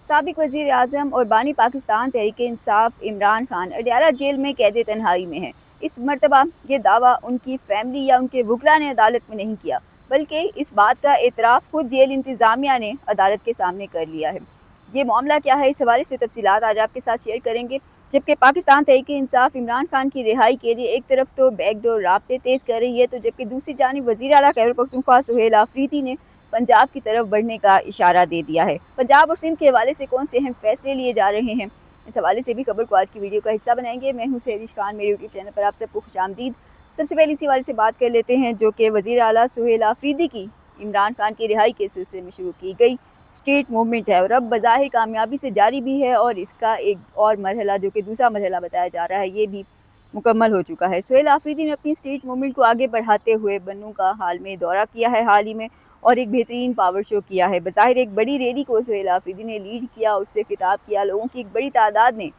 साबिक वज़ीर आज़म और बानी पाकिस्तान तहरीक इंसाफ इमरान खान अडयाला जेल में कैद तन्हाई में हैं। इस मरतबा ये दावा उनकी फैमिली या उनके वकला ने अदालत में नहीं किया, बल्कि इस बात का एतराफ़ खुद जेल इंतज़ामिया ने अदालत के सामने कर लिया है। ये मामला क्या है, इस हवाले से तफसीलात आज आपके साथ शेयर करेंगे। जबकि पाकिस्तान तहरीक इंसाफ इमरान खान की रिहाई के लिए एक तरफ तो बैकडोर राब्ते तेज़ कर रही है, तो जबकि दूसरी जानिब वज़ीर आला खैबर पख्तूनख्वा सुहेल आफरीदी ने पंजाब की तरफ बढ़ने का इशारा दे दिया है। पंजाब और सिंध के हवाले से कौन से अहम फैसले लिए जा रहे हैं, इस हवाले से भी खबर को आज की वीडियो का हिस्सा बनाएंगे। मैं हूं सहरिश खान, मेरे यूट्यूब चैनल पर आप सबको खुशामदीद। सबसे पहले इसी हवाले से बात कर लेते हैं, जो कि वज़ीर आला सुहेल आफरीदी की इमरान खान की रिहाई के सिलसिले में शुरू की गई स्ट्रीट मूवमेंट है और अब बज़ाहिर कामयाबी से जारी भी है, और इसका एक और मरहला जो कि दूसरा मरहला बताया जा रहा है, ये भी मुकम्मल हो चुका है। सुहेल आफरीदी ने अपनी स्ट्रीट मूवमेंट को आगे बढ़ाते हुए बन्नू का हाल में दौरा किया है हाल ही में, और एक बेहतरीन पावर शो किया है। बज़ाहिर एक बड़ी रैली को सुहेल आफरीदी ने लीड किया, उससे खिताब किया, लोगों की एक बड़ी तादाद ने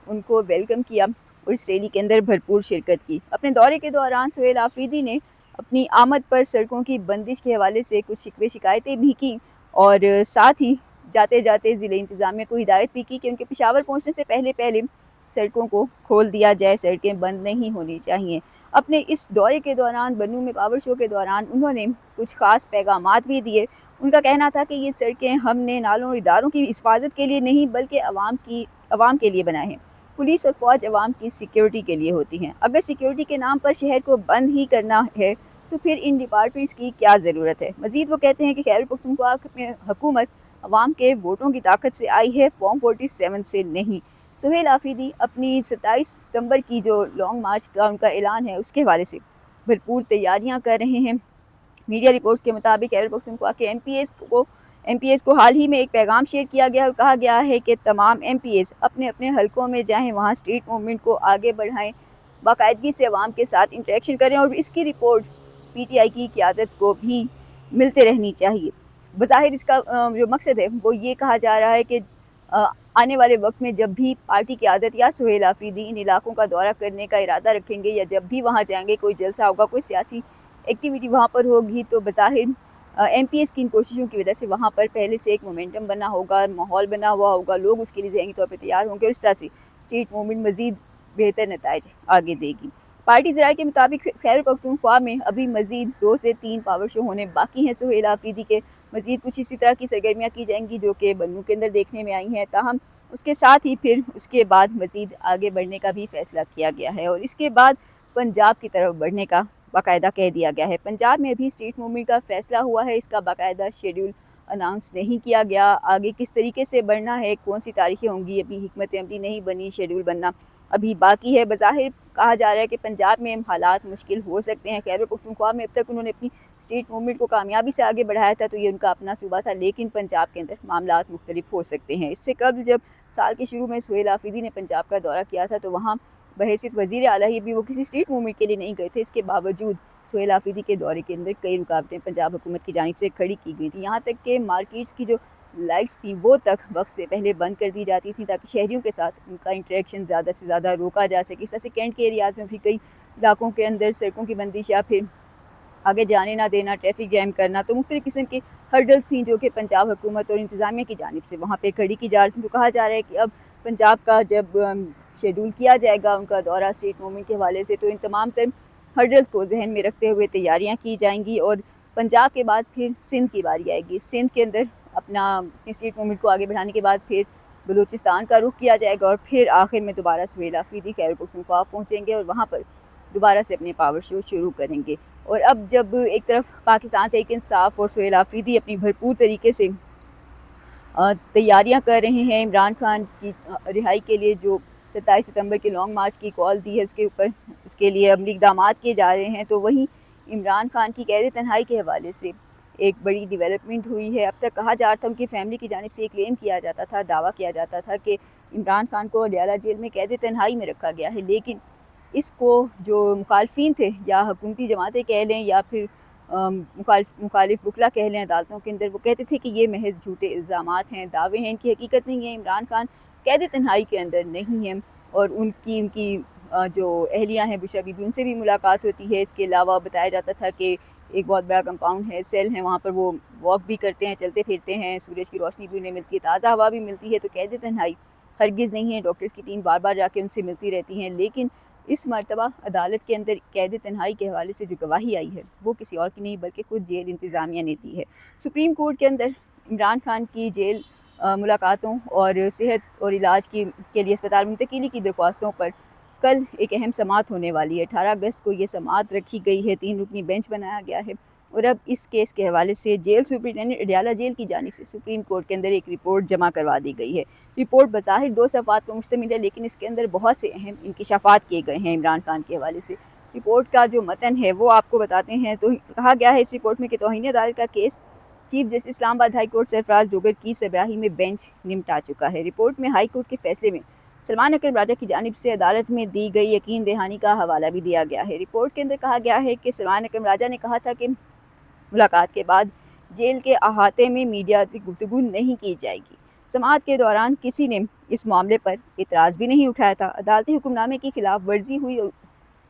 उनको वेलकम किया और इस रैली के अंदर भरपूर शिरकत की। अपने दौरे के दौरान सुहेल आफरीदी ने अपनी आमद पर सड़कों की बंदिश के हवाले से कुछ शिकवे शिकायतें भी की, और साथ ही जाते जाते ज़िले इंतज़ामिया को हिदायत भी की कि उनके पेशावर पहुँचने से पहले पहले सड़कों को खोल दिया जाए, सड़कें बंद नहीं होनी चाहिए। अपने इस दौरे के दौरान बन्नू में पावर शो के दौरान उन्होंने कुछ ख़ास पैगामात भी दिए। उनका कहना था कि ये सड़कें हमने नालों और इदारों की हिफाजत के लिए नहीं, बल्कि अवाम के लिए बनाए हैं। पुलिस और फ़ौज अवाम की सिक्योरिटी के लिए होती हैं। अगर सिक्योरिटी के नाम पर शहर को बंद ही करना है तो फिर इन डिपार्टमेंट्स की क्या ज़रूरत है। मज़ीद वो कहते हैं कि खैबर पख्तूनख्वा में हुकूमत अवाम के वोटों की ताकत से आई है, फॉर्म 47 से नहीं। सुहेल आफरीदी अपनी 27 सितंबर की जो लॉन्ग मार्च का उनका ऐलान है, उसके हवाले से भरपूर तैयारियां कर रहे हैं। मीडिया रिपोर्ट्स के मुताबिक खैबर पख्तूनख्वा के एमपीएस को हाल ही में एक पैगाम शेयर किया गया और कहा गया है कि तमाम एमपीएस अपने अपने हलकों में जाएं, वहां स्ट्रीट मूवमेंट को आगे बढ़ाएं, बाकायदगी से अवाम के साथ इंटरेक्शन करें, और इसकी रिपोर्ट पीटीआई की क़यादत को भी मिलते रहनी चाहिए। बज़ाहिर इसका जो मकसद है वो ये कहा जा रहा है कि आने वाले वक्त में जब भी पार्टी की आदत या सुहेल आफरीदी इन इलाकों का दौरा करने का इरादा रखेंगे, या जब भी वहाँ जाएंगे, कोई जलसा होगा, कोई सियासी एक्टिविटी वहाँ पर होगी, तो बज़ाहिर एमपीएस की इन कोशिशों की वजह से वहाँ पर पहले से एक मोमेंटम बना होगा, माहौल बना हुआ होगा, लोग उसके लिए ज़हनी तौर पर तैयार होंगे, और इस तरह से स्ट्रीट मूवमेंट मज़ीद बेहतर नताइज आगे देगी। पार्टी ज़राए के मुताबिक खैबर पख्तूनख्वा में अभी मज़ीद 2 से 3 पावर शो होने बाकी हैं सुहेल आफरीदी के। मज़ीद कुछ इसी तरह की सरगर्मियाँ की जाएंगी जो कि बन्नू के अंदर देखने में आई हैं। ताहम उसके साथ ही फिर उसके बाद मज़ीद आगे बढ़ने का भी फ़ैसला किया गया है, और इसके बाद पंजाब की तरफ बढ़ने का बाकायदा कह दिया गया है। पंजाब में अभी स्ट्रीट मूवमेंट का फ़ैसला हुआ है, इसका बाकायदा शेड्यूल अनाउंस नहीं किया गया। आगे किस तरीके से बढ़ना है, कौन सी तारीखें होंगी, अभी हिकमत अमली नहीं बनी, शेड्यूल बनना अभी बाकी है। बज़ाहिर कहा जा रहा है कि पंजाब में हालात मुश्किल हो सकते हैं। खैबर पख्तूनख्वा में अब तक उन्होंने अपनी स्ट्रीट मूवमेंट को कामयाबी से आगे बढ़ाया था, तो ये उनका अपना सूबा था, लेकिन पंजाब के अंदर मामलात मुख्तलिफ हो सकते हैं। इससे कबल जब साल के शुरू में सुहेल आफरीदी ने पंजाब का दौरा किया था, तो वहाँ बहैसियत वज़ीर आला ही भी वो किसी स्ट्रीट मूवमेंट के लिए नहीं गए थे। इसके बावजूद सुहेल आफरीदी के दौरे के अंदर कई रुकावटें पंजाब हुकूमत की जानिब से खड़ी की गई थी। यहाँ तक कि मार्केट्स की जो लाइट्स थी वो तक वक्त से पहले बंद कर दी जाती थी, ताकि शहरियों के साथ उनका इंटरेक्शन ज़्यादा से ज़्यादा रोका जा सके। इस तरह से कैंट के एरियाज़ में भी कई इलाकों के अंदर सड़कों की बंदिश या फिर आगे जाने ना देना, ट्रैफिक जैम करना, तो मुख्तलिफ़ किस्म की हर्डल्स थी जो कि पंजाब हुकूमत और इंतज़ामिया की जानिब से वहाँ पे खड़ी की जा रही थी। तो कहा जा रहा है कि अब पंजाब का जब शेड्यूल किया जाएगा उनका दौरा स्ट्रीट मूवमेंट के हवाले से, तो इन तमाम तर हर्डल्स को जहन में रखते हुए तैयारियाँ की जाएंगी, और पंजाब के बाद फिर सिंध की बारी आएगी। सिंध के अंदर अपना स्ट्रीट मूवमेंट को आगे बढ़ाने के बाद फिर बलूचिस्तान का रुख किया जाएगा, और फिर आखिर में दोबारा सुहेल आफरीदी खैबर पख्तूनख्वा पहुँचेंगे और वहाँ पर दोबारा से अपने पावर शो शुरू करेंगे। और अब जब एक तरफ पाकिस्तान तहरीक इंसाफ और सुहेल आफरीदी अपनी भरपूर तरीके से तैयारियां कर रहे हैं इमरान खान की रिहाई के लिए, जो 27 सितंबर के लॉन्ग मार्च की कॉल दी है उसके लिए अमली इक़दाम किए जा रहे हैं, तो वहीं इमरान खान की कैद तन्हाई के हवाले से एक बड़ी डेवलपमेंट हुई है। अब तक कहा जा रहा था, उनकी फैमिली की जानिब से क्लेम किया जाता था, दावा किया जाता था कि इमरान खान को अडयाला जेल में कैद तन्हाई में रखा गया है, लेकिन इसको जो मुखालफिन थे या हुकूमती जमातें कह लें या फिर मुखालिफ वकला कह लें अदालतों के अंदर, वो कहते थे कि ये महज झूठे इल्ज़ामात हैं, दावे हैं, इनकी हकीकत नहीं है। इमरान खान कैद तन्हाई के अंदर नहीं हैं, और उनकी जो अहलियाँ हैं बुशरा बीबी, उनसे भी मुलाकात होती है। इसके अलावा बताया जाता था कि ایک بہت بڑا کمپاؤنڈ ہے، سیل ہیں، وہاں پر وہ واک بھی کرتے ہیں، چلتے پھرتے ہیں، سورج کی روشنی بھی انہیں ملتی ہے، تازہ ہوا بھی ملتی ہے۔ تو قید تنہائی ہرگز نہیں ہے، ڈاکٹرز کی ٹیم بار بار جا کے ان سے ملتی رہتی ہیں، لیکن اس مرتبہ عدالت کے اندر قید تنہائی کے حوالے سے جو گواہی آئی ہے وہ کسی اور کی نہیں بلکہ خود جیل انتظامیہ نے دی ہے۔ سپریم کورٹ کے اندر عمران خان کی جیل ملاقاتوں اور صحت اور علاج کے لیے اسپتال منتقلی کی درخواستوں پر کل ایک اہم سماعت ہونے والی ہے۔ 18 اگست کو یہ سماعت رکھی گئی ہے، 3 رکنی بینچ بنایا گیا ہے، اور اب اس کیس کے حوالے سے جیل سپرنٹینڈنٹ اڈیالہ جیل کی جانب سے سپریم کورٹ کے اندر ایک رپورٹ جمع کروا دی گئی ہے۔ رپورٹ بظاہر 2 صفحات پر مشتمل ہے، لیکن اس کے اندر بہت سے اہم انکشافات کیے گئے ہیں عمران خان کے حوالے سے۔ رپورٹ کا جو متن ہے وہ آپ کو بتاتے ہیں۔ تو کہا گیا ہے اس رپورٹ میں کہ توہین عدالت کا کیس چیف جسٹس اسلام آباد ہائی کورٹ سرفراز ڈوگر کی سربراہی میں بینچ نمٹا چکا ہے۔ رپورٹ میں ہائی کورٹ کے فیصلے میں سلمان اکرم راجہ کی جانب سے عدالت میں دی گئی یقین دہانی کا حوالہ بھی دیا گیا ہے۔ رپورٹ کے اندر کہا گیا ہے کہ سلمان اکرم راجہ نے کہا تھا کہ ملاقات کے بعد جیل کے احاطے میں میڈیا سے گفتگو نہیں کی جائے گی۔ سماعت کے دوران کسی نے اس معاملے پر اعتراض بھی نہیں اٹھایا تھا۔ عدالتی حکم نامے کی خلاف ورزی ہوئی اور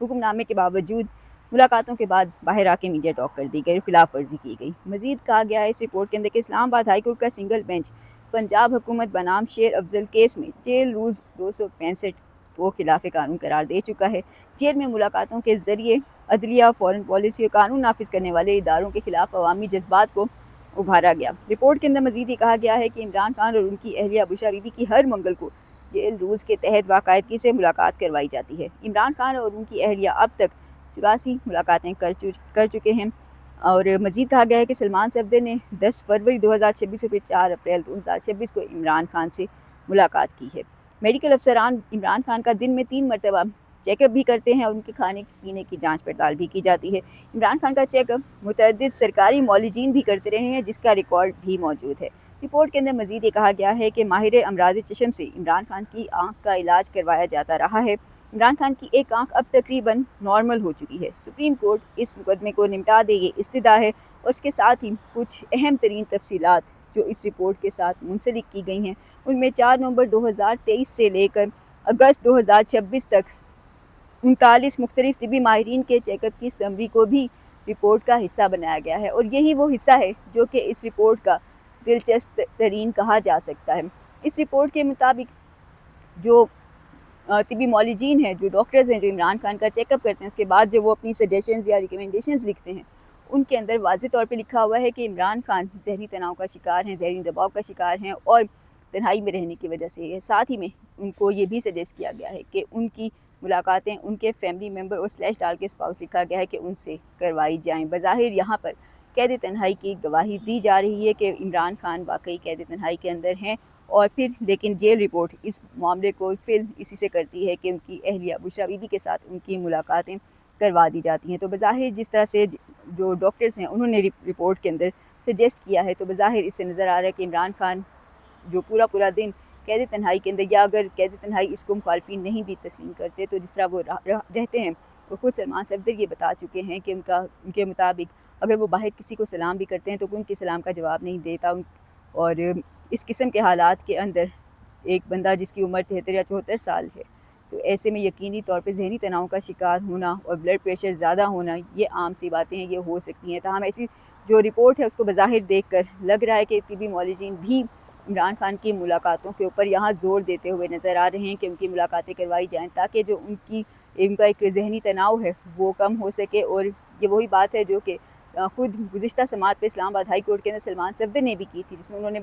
حکم نامے کے باوجود ملاقاتوں کے بعد باہر آ کے میڈیا ٹاک کر دی گئی، خلاف ورزی کی گئی۔ مزید کہا گیا ہے اس رپورٹ کے اندر کہ اسلام آباد ہائی کورٹ کا سنگل بینچ پنجاب حکومت بنام شیر افضل کیس میں جیل رولز 265 کو خلاف قانون قرار دے چکا ہے۔ جیل میں ملاقاتوں کے ذریعے عدلیہ، فورن پالیسی اور قانون نافذ کرنے والے اداروں کے خلاف عوامی جذبات کو ابھارا گیا۔ رپورٹ کے اندر مزید یہ کہا گیا ہے کہ عمران خان اور ان کی اہلیہ بشرا بی بی کی ہر منگل کو جیل رولز کے تحت باقاعدگی سے ملاقات کروائی جاتی ہے۔ عمران خان اور ان کی اہلیہ اب تک 84 ملاقاتیں کر چکے ہیں، اور مزید کہا گیا ہے کہ سلمان صفدر نے 10 فروری 2026 اور 4 اپریل 2026 کو عمران خان سے ملاقات کی ہے۔ میڈیکل افسران عمران خان کا دن میں 3 مرتبہ چیک اپ بھی کرتے ہیں، اور ان کے کھانے پینے کی جانچ پڑتال بھی کی جاتی ہے۔ عمران خان کا چیک اپ متعدد سرکاری معالجین بھی کرتے رہے ہیں، جس کا ریکارڈ بھی موجود ہے۔ رپورٹ کے اندر مزید یہ کہا گیا ہے کہ ماہر امراض چشم سے عمران خان کی آنکھ کا علاج کروایا جاتا رہا ہے۔ عمران خان کی ایک آنکھ اب تقریباً نارمل ہو چکی ہے۔ سپریم کورٹ اس مقدمے کو نمٹا دے یہ استدعا ہے، اور اس کے ساتھ ہی کچھ اہم ترین تفصیلات جو اس رپورٹ کے ساتھ منسلک کی گئی ہیں، ان میں 4 نومبر 2023 سے لے کر اگست 2026 تک 39 مختلف طبی ماہرین کے چیک اپ کی سمری کو بھی رپورٹ کا حصہ بنایا گیا ہے، اور یہی وہ حصہ ہے جو کہ اس رپورٹ کا دلچسپ ترین کہا جا سکتا ہے۔ اس رپورٹ کے مطابق جو طبی معالجین ہیں، جو ڈاکٹرز ہیں جو عمران خان کا چیک اپ کرتے ہیں، اس کے بعد جو وہ اپنی سجیشنز یا ریکمنڈیشنز لکھتے ہیں، ان کے اندر واضح طور پہ لکھا ہوا ہے کہ عمران خان ذہنی تناؤ کا شکار ہیں، ذہنی دباؤ کا شکار ہیں، اور تنہائی میں رہنے کی وجہ سے ہے۔ ساتھ ہی میں ان کو یہ بھی سجیسٹ کیا گیا ہے کہ ان کی ملاقاتیں ان کے فیملی ممبر اور سلیش ڈال کے اسپاؤس لکھا گیا ہے کہ ان سے کروائی جائیں۔ بظاہر یہاں پر قید تنہائی کی گواہی دی جا رہی ہے کہ عمران خان واقعی قید تنہائی کے اندر ہیں، اور پھر لیکن جیل رپورٹ اس معاملے کو فل اسی سے کرتی ہے کہ ان کی اہلیہ بشرا بی بی کے ساتھ ان کی ملاقاتیں کروا دی جاتی ہیں۔ تو بظاہر جس طرح سے جو ڈاکٹرز ہیں انہوں نے رپورٹ کے اندر سجیسٹ کیا ہے، تو بظاہر اس سے نظر آ رہا ہے کہ عمران خان جو پورا دن قید تنہائی کے اندر، یا اگر قید تنہائی اس کو مخالفین نہیں بھی تسلیم کرتے تو جس طرح وہ رہتے ہیں، وہ خود سلمان صفدر یہ بتا چکے ہیں کہ ان کے مطابق اگر وہ باہر کسی کو سلام بھی کرتے ہیں تو کوئی ان کے سلام کا جواب نہیں دیتا، اور اس قسم کے حالات کے اندر ایک بندہ جس کی عمر 73 یا 74 سال ہے، تو ایسے میں یقینی طور پہ ذہنی تناؤ کا شکار ہونا اور بلڈ پریشر زیادہ ہونا یہ عام سی باتیں ہیں، یہ ہو سکتی ہیں۔ تاہم ایسی جو رپورٹ ہے اس کو بظاہر دیکھ کر لگ رہا ہے کہ طبی معالجین بھی عمران خان کی ملاقاتوں کے اوپر یہاں زور دیتے ہوئے نظر آ رہے ہیں کہ ان کی ملاقاتیں کروائی جائیں، تاکہ جو ان کا ایک ذہنی تناؤ ہے وہ کم ہو سکے۔ اور یہ وہی بات ہے جو کہ خود گزشتہ سماعت پہ اسلام آباد ہائی کورٹ کے اندر سلمان صفدر نے بھی کی تھی، جس میں انہوں نے